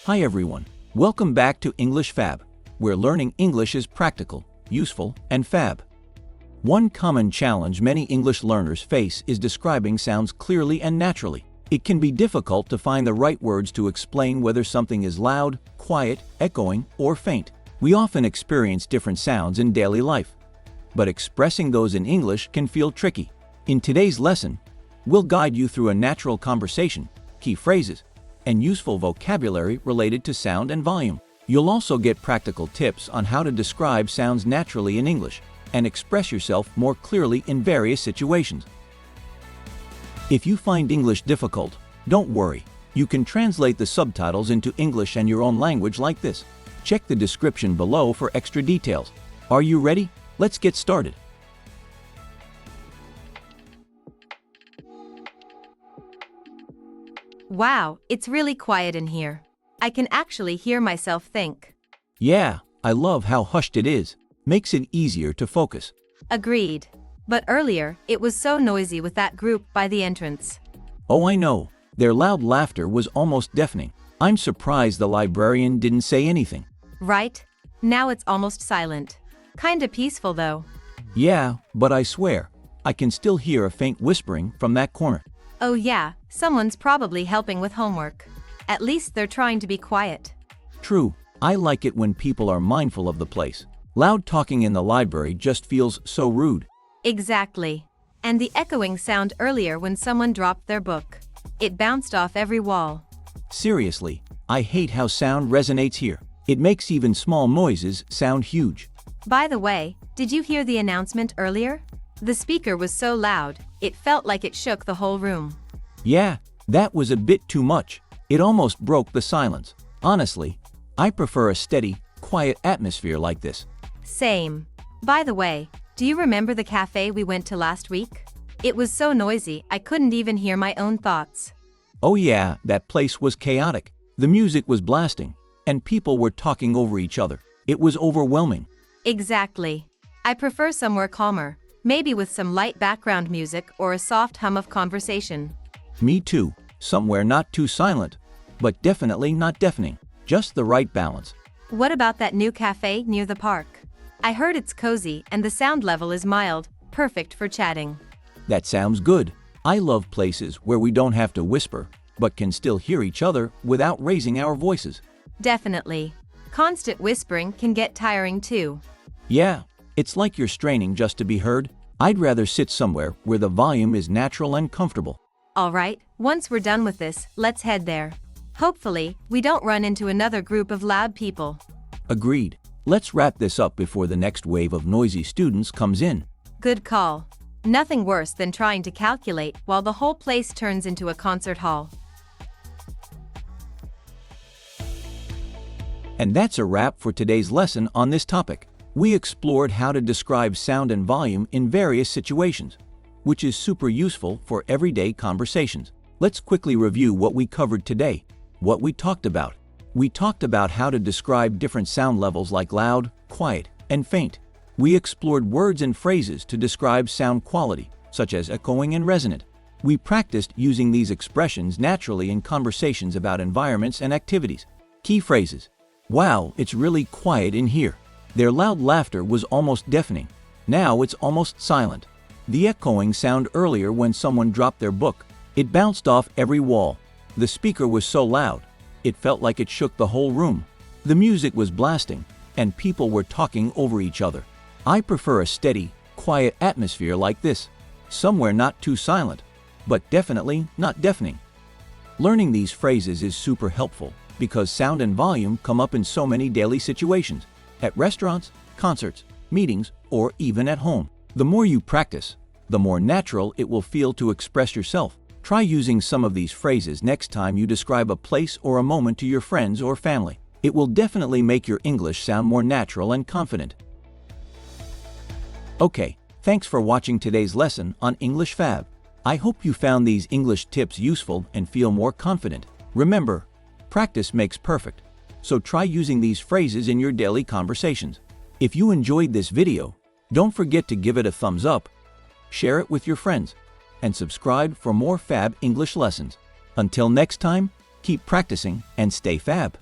Hi everyone, welcome back to English Fab, where learning English is practical, useful, and fab. One common challenge many English learners face is describing sounds clearly and naturally. It can be difficult to find the right words to explain whether something is loud, quiet, echoing, or faint. We often experience different sounds in daily life, but expressing those in English can feel tricky. In today's lesson, we'll guide you through a natural conversation, key phrases, and useful vocabulary related to sound and volume. You'll also get practical tips on how to describe sounds naturally in English and express yourself more clearly in various situations. If you find English difficult, don't worry. You can translate the subtitles into English and your own language like this. Check the description below for extra details. Are you ready? Let's get started. Wow, it's really quiet in here. I can actually hear myself think. Yeah, I love how hushed it is. Makes it easier to focus. Agreed. But earlier, it was so noisy with that group by the entrance. Oh, I know. Their loud laughter was almost deafening. I'm surprised the librarian didn't say anything. Right? Now it's almost silent. Kinda peaceful though. Yeah, but I swear, I can still hear a faint whispering from that corner. Oh yeah, someone's probably helping with homework. At least they're trying to be quiet. True, I like it when people are mindful of the place. Loud talking in the library just feels so rude. Exactly. And the echoing sound earlier when someone dropped their book. It bounced off every wall. Seriously, I hate how sound resonates here. It makes even small noises sound huge. By the way, did you hear the announcement earlier? The speaker was so loud, it felt like it shook the whole room. Yeah, that was a bit too much. It almost broke the silence. Honestly, I prefer a steady, quiet atmosphere like this. Same. By the way, do you remember the cafe we went to last week? It was so noisy I couldn't even hear my own thoughts. Oh yeah, that place was chaotic. The music was blasting, and people were talking over each other. It was overwhelming. Exactly. I prefer somewhere calmer, maybe with some light background music or a soft hum of conversation. Me too. Somewhere not too silent, but definitely not deafening. Just the right balance. What about that new cafe near the park? I heard it's cozy and the sound level is mild, perfect for chatting. That sounds good. I love places where we don't have to whisper, but can still hear each other without raising our voices. Definitely. Constant whispering can get tiring too. Yeah, it's like you're straining just to be heard. I'd rather sit somewhere where the volume is natural and comfortable. Alright, once we're done with this, let's head there. Hopefully, we don't run into another group of loud people. Agreed. Let's wrap this up before the next wave of noisy students comes in. Good call. Nothing worse than trying to calculate while the whole place turns into a concert hall. And that's a wrap for today's lesson on this topic. We explored how to describe sound and volume in various situations, which is super useful for everyday conversations. Let's quickly review what we covered today. What we talked about. We talked about how to describe different sound levels like loud, quiet, and faint. We explored words and phrases to describe sound quality, such as echoing and resonant. We practiced using these expressions naturally in conversations about environments and activities. Key phrases. Wow, it's really quiet in here. Their loud laughter was almost deafening. Now it's almost silent. The echoing sound earlier when someone dropped their book. It bounced off every wall. The speaker was so loud, it felt like it shook the whole room. The music was blasting, and people were talking over each other. I prefer a steady, quiet atmosphere like this. Somewhere not too silent, but definitely not deafening. Learning these phrases is super helpful because sound and volume come up in so many daily situations, at restaurants, concerts, meetings, or even at home. The more you practice, the more natural it will feel to express yourself. Try using some of these phrases next time you describe a place or a moment to your friends or family. It will definitely make your English sound more natural and confident. Okay, thanks for watching today's lesson on English Fab. I hope you found these English tips useful and feel more confident. Remember, practice makes perfect, so try using these phrases in your daily conversations. If you enjoyed this video, don't forget to give it a thumbs up, share it with your friends, and subscribe for more Fab English lessons. Until next time, keep practicing and stay Fab.